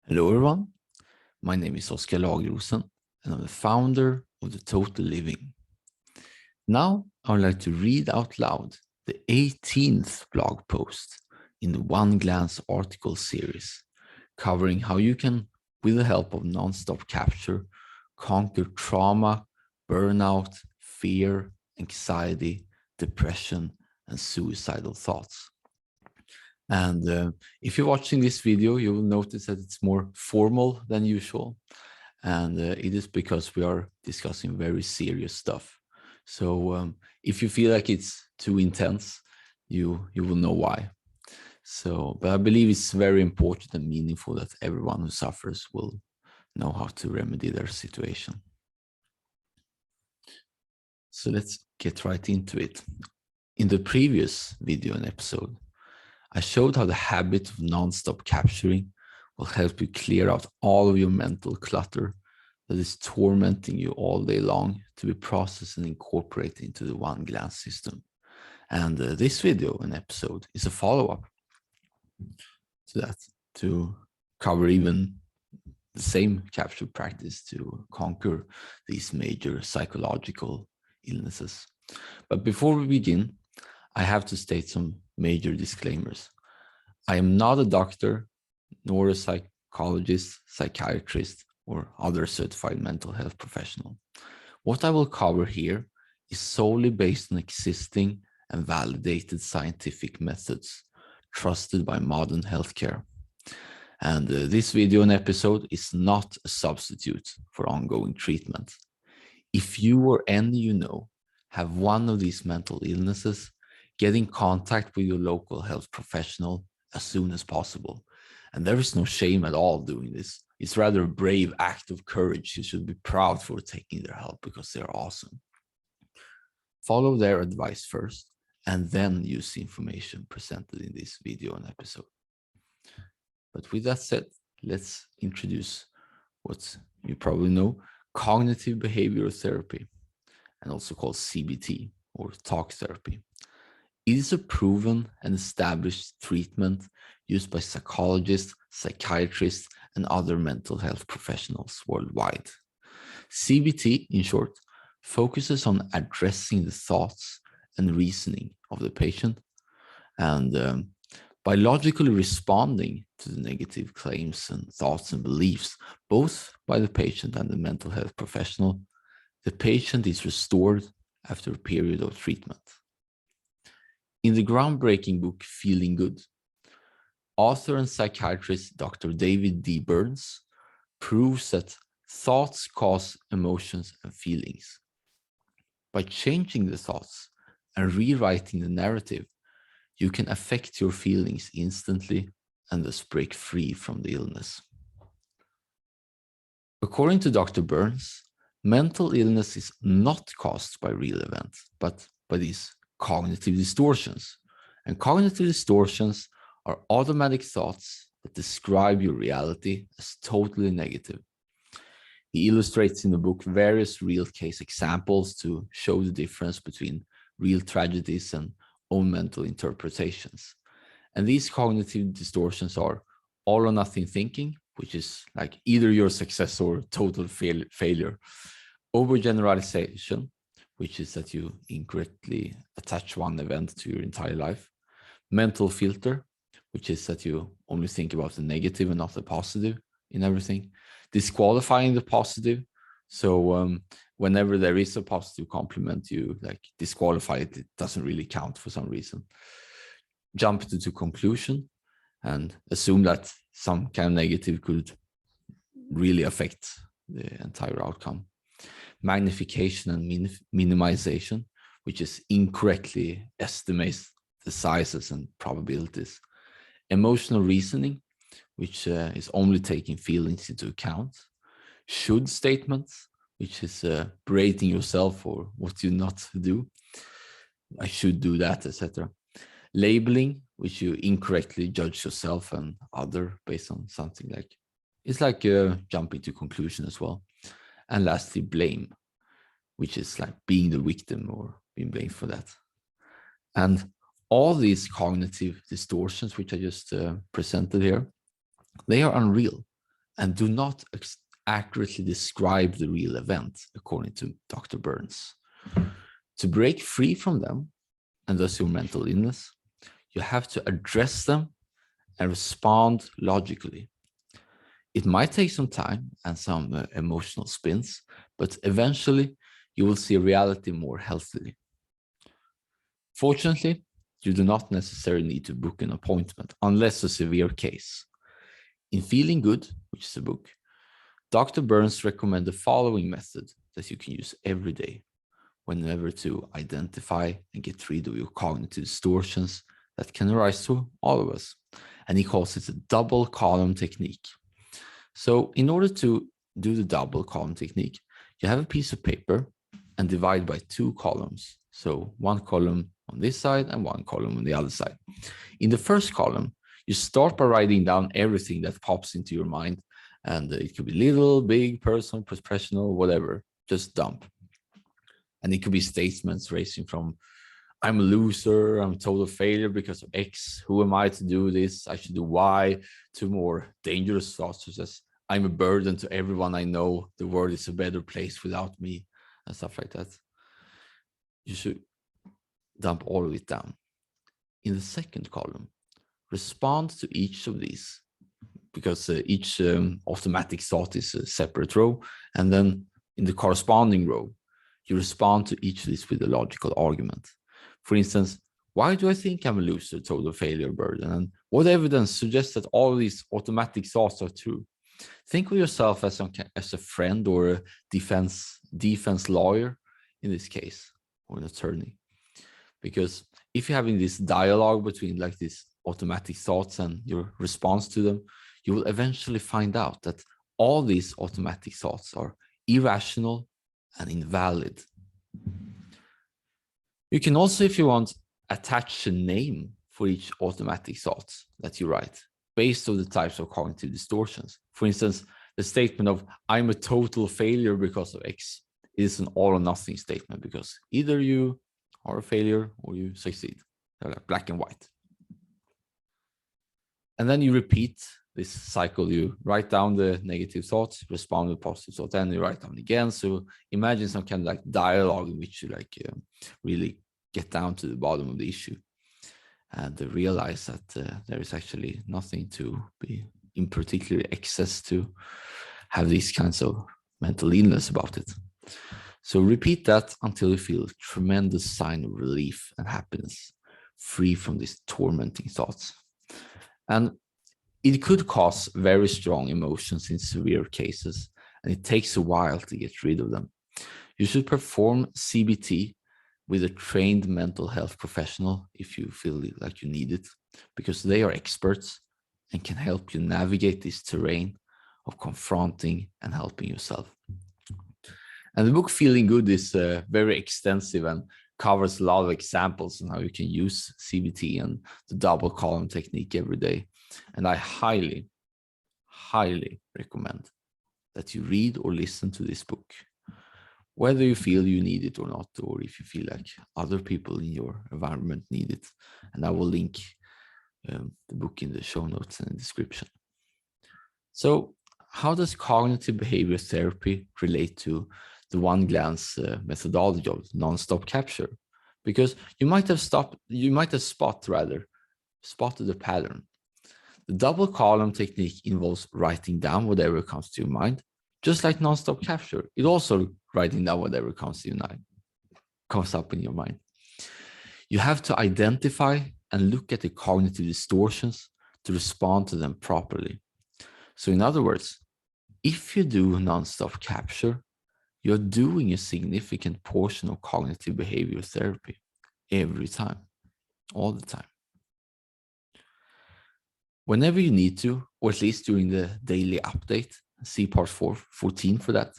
Hello everyone, my name is Oskar Lagerosen and I'm the founder of The Total Living. Now I would like to read out loud the 18th blog post in the One Glance article series, covering how you can, with the help of non-stop capture, conquer trauma, burnout, fear, anxiety, depression, and suicidal thoughts. And if you're watching this video, you will notice that it's more formal than usual. And it is because we are discussing very serious stuff. So if you feel like it's too intense, you will know why. But I believe it's very important and meaningful that everyone who suffers will know how to remedy their situation. So let's get right into it. In the previous video and episode, I showed how the habit of non-stop capturing will help you clear out all of your mental clutter that is tormenting you all day long to be processed and incorporated into the One Glance system. And this video and episode is a follow-up to that, to cover even the same capture practice to conquer these major psychological illnesses. But before we begin, I have to state some major disclaimers. I am not a doctor, nor a psychologist, psychiatrist, or other certified mental health professional. What I will cover here is solely based on existing and validated scientific methods trusted by modern healthcare. And this video and episode is not a substitute for ongoing treatment. If you or any you know have one of these mental illnesses, get in contact with your local health professional as soon as possible. And there is no shame at all doing this. It's rather a brave act of courage. You should be proud for taking their help because they're awesome. Follow their advice first and then use the information presented in this video and episode. But with that said, let's introduce what you probably know, Cognitive Behavioural Therapy, and also called CBT or talk therapy. It is a proven and established treatment used by psychologists, psychiatrists, and other mental health professionals worldwide. CBT, in short, focuses on addressing the thoughts and reasoning of the patient and by logically responding to the negative claims and thoughts and beliefs, both by the patient and the mental health professional, the patient is restored after a period of treatment. In the groundbreaking book, Feeling Good, author and psychiatrist Dr. David D. Burns proves that thoughts cause emotions and feelings. By changing the thoughts and rewriting the narrative, you can affect your feelings instantly and thus break free from the illness. According to Dr. Burns, mental illness is not caused by real events, but by these cognitive distortions. And cognitive distortions are automatic thoughts that describe your reality as totally negative. He illustrates in the book various real case examples to show the difference between real tragedies and own mental interpretations. And these cognitive distortions are all or nothing thinking, which is like either your success or total failure. Overgeneralization, which is that you incorrectly attach one event to your entire life. Mental filter, which is that you only think about the negative and not the positive in everything. Disqualifying the positive. So whenever there is a positive compliment, you like disqualify it. It doesn't really count for some reason. Jump to conclusion and assume that some kind of negative could really affect the entire outcome. Magnification and minimization, which is incorrectly estimates the sizes and probabilities. Emotional reasoning, which is only taking feelings into account. Should statements, which is berating yourself for what you not do. I should do that, etc. Labeling, which you incorrectly judge yourself and other based on something like, it's like jumping to conclusion as well. And lastly, blame, which is like being the victim or being blamed for that. And all these cognitive distortions, which I just presented here, they are unreal and do not accurately describe the real event, according to Dr. Burns. To break free from them, and thus your mental illness, you have to address them and respond logically. It might take some time and some emotional spins, but eventually you will see reality more healthily. Fortunately, you do not necessarily need to book an appointment unless a severe case. In Feeling Good, which is a book, Dr. Burns recommends the following method that you can use every day whenever to identify and get rid of your cognitive distortions that can arise to all of us. And he calls it a double column technique. So in order to do the double column technique, you have a piece of paper and divide by 2 columns. So 1 column on this side and 1 column on the other side. In the first column, you start by writing down everything that pops into your mind. And it could be little, big, personal, professional, whatever, just dump. And it could be statements ranging from, I'm a loser, I'm a total failure because of X, who am I to do this, I should do Y, to more dangerous thoughts such as, I'm a burden to everyone I know, the world is a better place without me, and stuff like that. You should dump all of it down. In the second column, respond to each of these, because each automatic thought is a separate row, and then in the corresponding row, you respond to each of these with a logical argument. For instance, why do I think I'm a loser, total failure, burden? And what evidence suggests that all of these automatic thoughts are true? Think of yourself as a friend or a defense lawyer in this case, or an attorney. Because if you're having this dialogue between like these automatic thoughts and your response to them, you will eventually find out that all these automatic thoughts are irrational and invalid. You can also, if you want, attach a name for each automatic thought that you write based on the types of cognitive distortions. For instance, the statement of I'm a total failure because of X is an all or nothing statement, because either you are a failure or you succeed. They're like black and white. And then you repeat this cycle. You write down the negative thoughts, respond with positive thoughts, and you write down again. So imagine some kind of like dialogue in which you really get down to the bottom of the issue and realize that there is actually nothing to be in particular excess to have these kinds of mental illness about it. So repeat that until you feel a tremendous sign of relief and happiness, free from these tormenting thoughts. And it could cause very strong emotions in severe cases, and it takes a while to get rid of them. You should perform CBT with a trained mental health professional if you feel like you need it, because they are experts and can help you navigate this terrain of confronting and helping yourself. And the book Feeling Good is very extensive and covers a lot of examples on how you can use CBT and the double column technique every day. And I highly, highly recommend that you read or listen to this book, whether you feel you need it or not, or if you feel like other people in your environment need it. And I will link the book in the show notes and the description. So how does cognitive behavioral therapy relate to the one glance methodology of non-stop capture? Because you might have spotted the pattern. The double column technique involves writing down whatever comes to your mind, just like non-stop capture. It also writing down whatever comes up in your mind. You have to identify and look at the cognitive distortions to respond to them properly. So in other words, if you do non-stop capture, you're doing a significant portion of cognitive behavioral therapy every time, all the time. Whenever you need to, or at least during the daily update, see part 14 for that,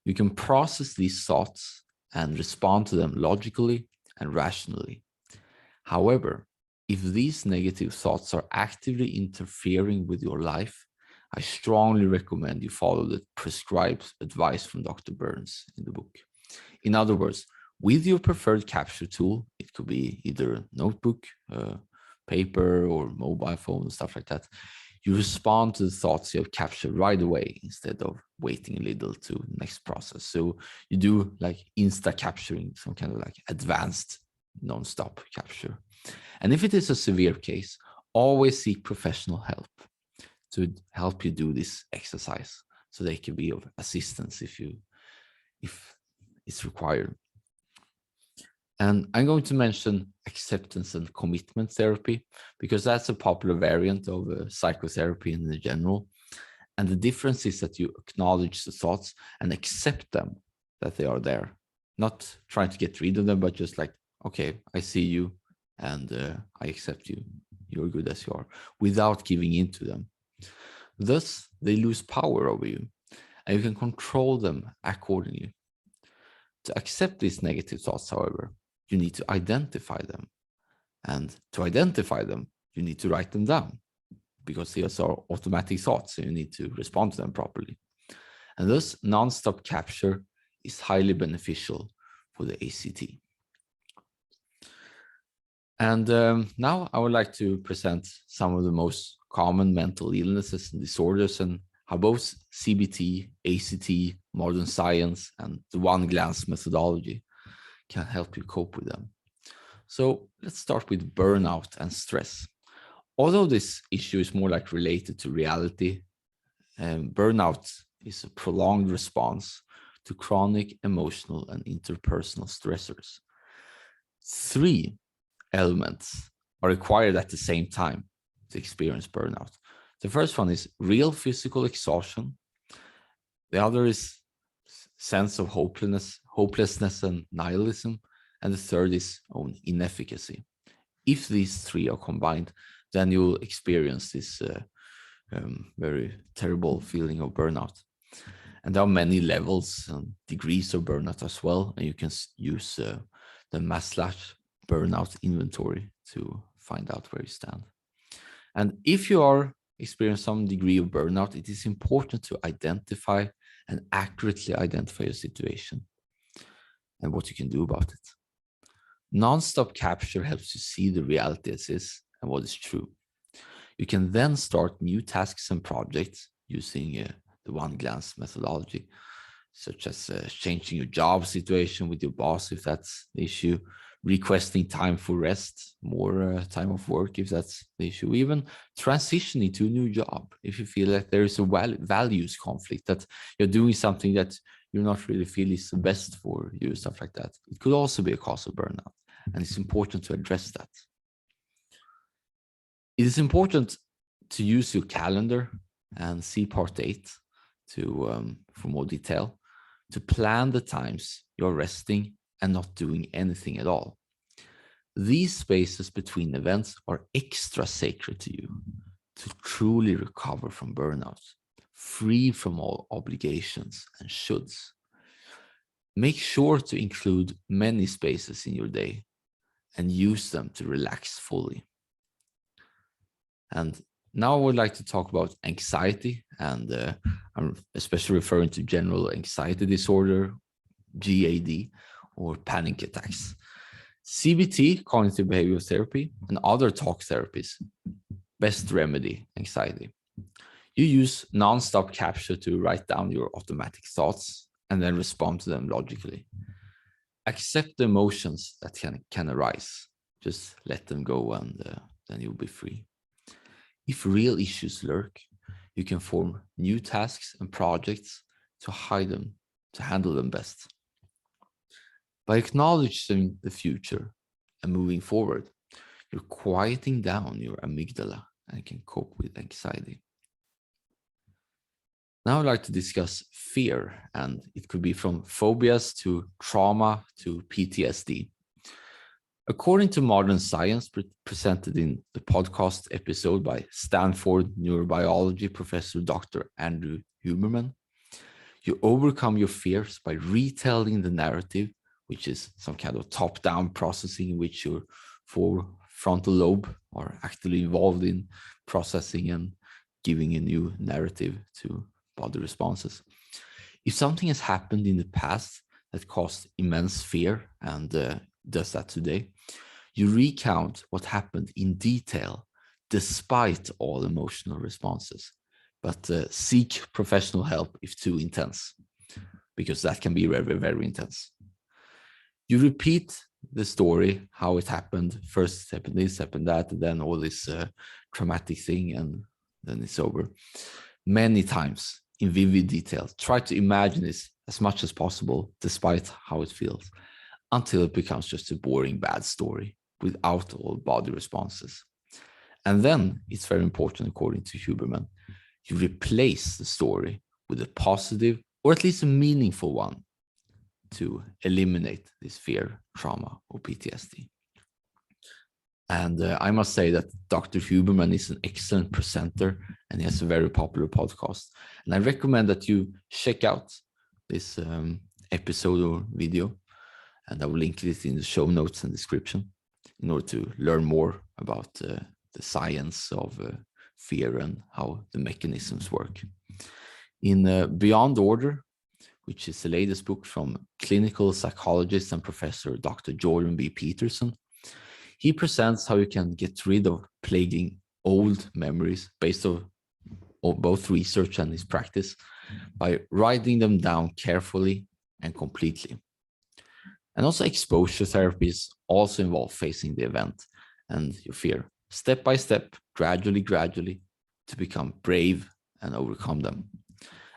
you can process these thoughts and respond to them logically and rationally. However, if these negative thoughts are actively interfering with your life, I strongly recommend you follow the prescribed advice from Dr. Burns in the book. In other words, with your preferred capture tool, it could be either a notebook, paper, or mobile phone, stuff like that. You respond to the thoughts you have captured right away instead of waiting a little to the next process. So you do like insta capturing, some kind of like advanced non-stop capture. And if it is a severe case, always seek professional help to help you do this exercise, so they can be of assistance if it's required. And I'm going to mention acceptance and commitment therapy because that's a popular variant of psychotherapy in general. And the difference is that you acknowledge the thoughts and accept them, that they are there, not trying to get rid of them, but just like, okay, I see you and I accept you. You're good as you are, without giving in to them. Thus, they lose power over you and you can control them accordingly. To accept these negative thoughts, however, you need to identify them. And to identify them, you need to write them down, because these are automatic thoughts and you need to respond to them properly. And thus, non-stop capture is highly beneficial for the ACT. And now I would like to present some of the most common mental illnesses and disorders, and how both CBT, ACT, modern science, and the one glance methodology can help you cope with them. So let's start with burnout and stress. Although this issue is more like related to reality, burnout is a prolonged response to chronic emotional and interpersonal stressors. Three elements are required at the same time to experience burnout. The first one is real physical exhaustion. The other is sense of hopelessness and nihilism. And the third is own inefficacy. If these three are combined, then you'll experience this very terrible feeling of burnout. And there are many levels and degrees of burnout as well. And you can use the Maslow burnout inventory to find out where you stand. And if you are experiencing some degree of burnout, it is important to identify and accurately identify your situation and what you can do about it. Non-stop capture helps you see the reality as is and what is true. You can then start new tasks and projects using the one glance methodology, such as changing your job situation with your boss if that's the issue, requesting time for rest, more time off work if that's the issue, even transitioning to a new job if you feel that there is a values conflict, that you're doing something that you're not really feel is the best for you, stuff like that. It could also be a cause of burnout, and it's important to address that. It is important to use your calendar and see part 8 for more detail, to plan the times you're resting and not doing anything at all. These spaces between events are extra sacred to you to truly recover from burnout, free from all obligations and shoulds. Make sure to include many spaces in your day and use them to relax fully. And now I would like to talk about anxiety, and I'm especially referring to general anxiety disorder, GAD, or panic attacks. CBT, Cognitive Behavioural Therapy, and other talk therapies best remedy anxiety. You use non-stop capture to write down your automatic thoughts and then respond to them logically. Accept the emotions that can arise. Just let them go, and then you'll be free. If real issues lurk, you can form new tasks and projects to hide them, to handle them best. By acknowledging the future and moving forward, you're quieting down your amygdala and can cope with anxiety. Now I'd like to discuss fear, and it could be from phobias to trauma to PTSD. According to modern science presented in the podcast episode by Stanford neurobiology professor Dr. Andrew Huberman, you overcome your fears by retelling the narrative, which is some kind of top-down processing in which your frontal lobe are actively involved in processing and giving a new narrative to body responses. If something has happened in the past that caused immense fear, and does that today, you recount what happened in detail despite all emotional responses, but seek professional help if too intense, because that can be very, very intense. You repeat the story, how it happened. First happened this, happened that, and then all this traumatic thing, and then it's over. Many times in vivid detail. Try to imagine this as much as possible, despite how it feels, until it becomes just a boring, bad story without all body responses. And then it's very important, according to Huberman, you replace the story with a positive or at least a meaningful one to eliminate this fear, trauma, or PTSD. And I must say that Dr. Huberman is an excellent presenter, and he has a very popular podcast. And I recommend that you check out this episode or video, and I will link it in the show notes and description in order to learn more about the science of fear and how the mechanisms work. In Beyond Order, which is the latest book from clinical psychologist and professor Dr. Jordan B. Peterson, he presents how you can get rid of plaguing old memories based on both research and his practice by writing them down carefully and completely. And also exposure therapies also involve facing the event and your fear step by step, gradually, to become brave and overcome them.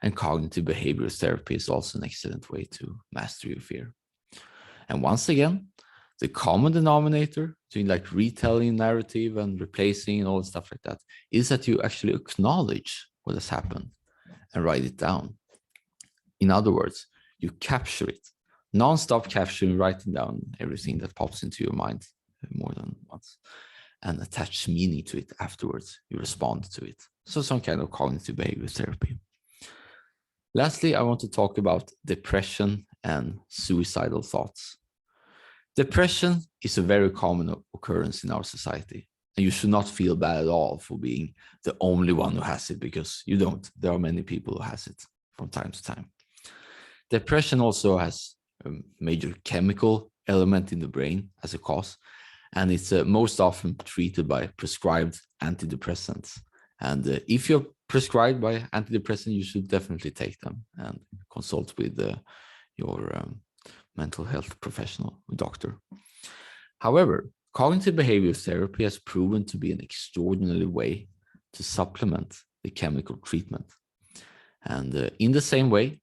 And cognitive behavioral therapy is also an excellent way to master your fear. And once again, the common denominator between like retelling narrative and replacing and all the stuff like that is that you actually acknowledge what has happened and write it down. In other words, you capture it, non-stop capturing, writing down everything that pops into your mind more than once, and attach meaning to it afterwards. You respond to it. So some kind of cognitive behavioral therapy. Lastly, I want to talk about depression and suicidal thoughts. Depression is a very common occurrence in our society, and you should not feel bad at all for being the only one who has it, because you don't. There are many people who has it from time to time. Depression also has a major chemical element in the brain as a cause, and it's most often treated by prescribed antidepressants. And if you're prescribed by antidepressants, you should definitely take them and consult with your mental health professional, doctor. However, cognitive behavioral therapy has proven to be an extraordinary way to supplement the chemical treatment. And in the same way,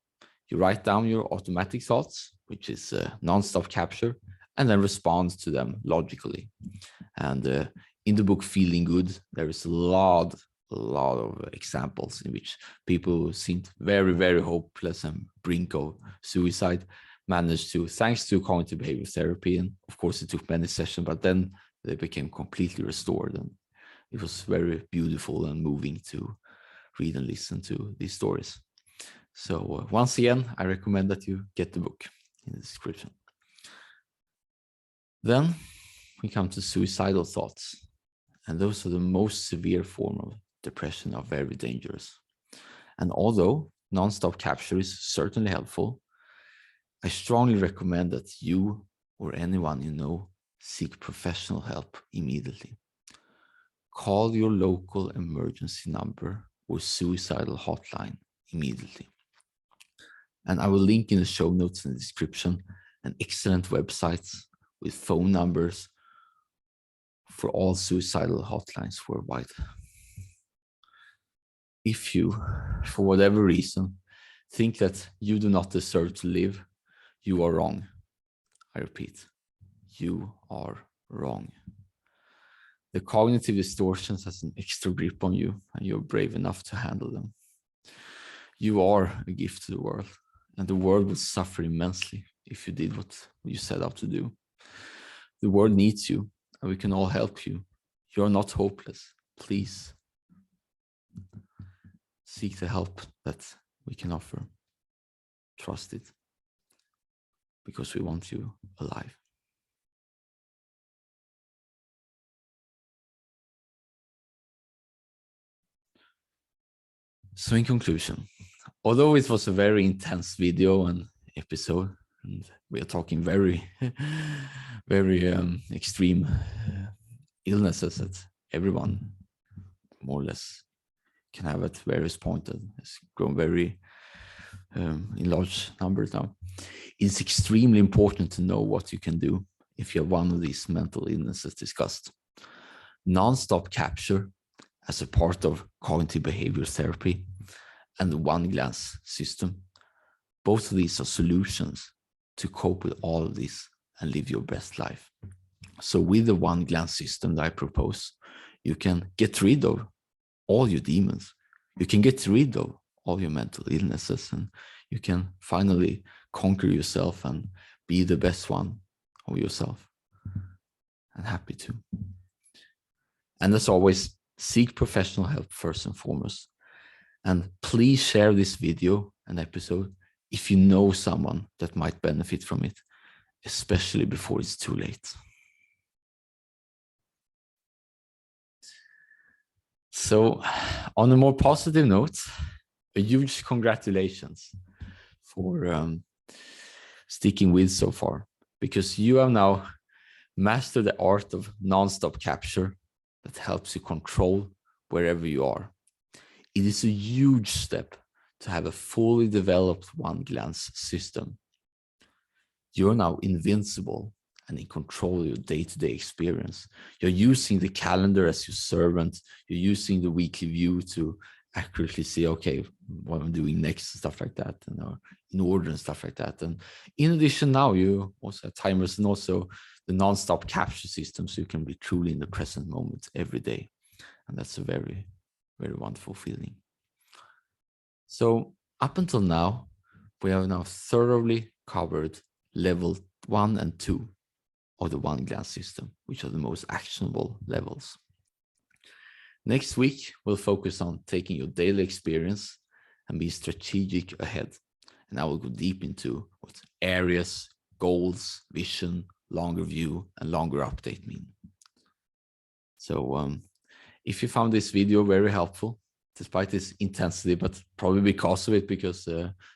you write down your automatic thoughts, which is non-stop capture, and then respond to them logically. And in the book Feeling Good, there is a lot of examples in which people seemed very, very hopeless and brink of suicide managed to, thanks to cognitive behavioral therapy, and of course it took many sessions, but then they became completely restored. And it was very beautiful and moving to read and listen to these stories. So once again, I recommend that you get the book in the description. Then we come to suicidal thoughts, and those are the most severe form of depression, are very dangerous. And although non-stop capture is certainly helpful, I strongly recommend that you or anyone you know seek professional help immediately. Call your local emergency number or suicidal hotline immediately. And I will link in the show notes in the description an excellent websites with phone numbers for all suicidal hotlines worldwide. If you, for whatever reason, think that you do not deserve to live, you are wrong. I repeat, you are wrong. The cognitive distortions has an extra grip on you, and you're brave enough to handle them. You are a gift to the world, and the world would suffer immensely if you did what you set out to do. The world needs you, and we can all help you. You're not hopeless. Please seek the help that we can offer. Trust it, because we want you alive. So in conclusion, although it was a very intense video and episode, and we are talking very, very extreme illnesses that everyone more or less can have at various points. It's grown very in large numbers now. It's extremely important to know what you can do if you have one of these mental illnesses discussed. Non-stop capture as a part of cognitive behavioral therapy and the one glance system. Both of these are solutions to cope with all of this and live your best life. So with the one glance system that I propose, you can get rid of all your demons. You can get rid of all your mental illnesses, and you can finally conquer yourself and be the best one of yourself, and happy to. And as always, seek professional help first and foremost. And please share this video and episode if you know someone that might benefit from it, especially before it's too late. So on a more positive note, a huge congratulations for sticking with so far, because you have now mastered the art of non-stop capture that helps you control wherever you are. It is a huge step to have a fully developed one glance system. You're now invincible and in control of your day-to-day experience. You're using the calendar as your servant. You're using the weekly view to accurately see, okay, what I'm doing next, stuff like that, and in order and stuff like that. And in addition, now you also have timers and also the non-stop capture system, so you can be truly in the present moment every day. And that's a very, very wonderful feeling. So up until now, we have now thoroughly covered level 1 and 2 of the one glance system, which are the most actionable levels. Next week, we'll focus on taking your daily experience and be strategic ahead. And I will go deep into what areas, goals, vision, longer view, and longer update mean. So if you found this video very helpful, despite this intensity, but probably because of it, because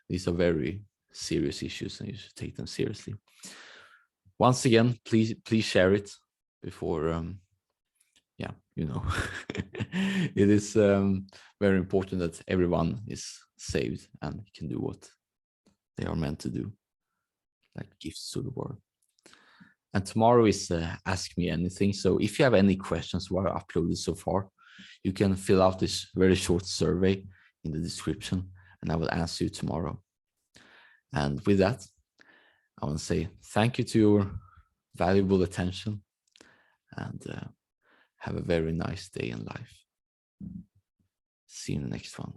these are very serious issues and you should take them seriously. Once again, please share it before, it is very important that everyone is saved and can do what they are meant to do, like gifts to the world. And tomorrow is Ask Me Anything. So if you have any questions what I uploaded so far, you can fill out this very short survey in the description and I will answer you tomorrow. And with that, I want to say thank you to your valuable attention and have a very nice day in life. See you in the next one.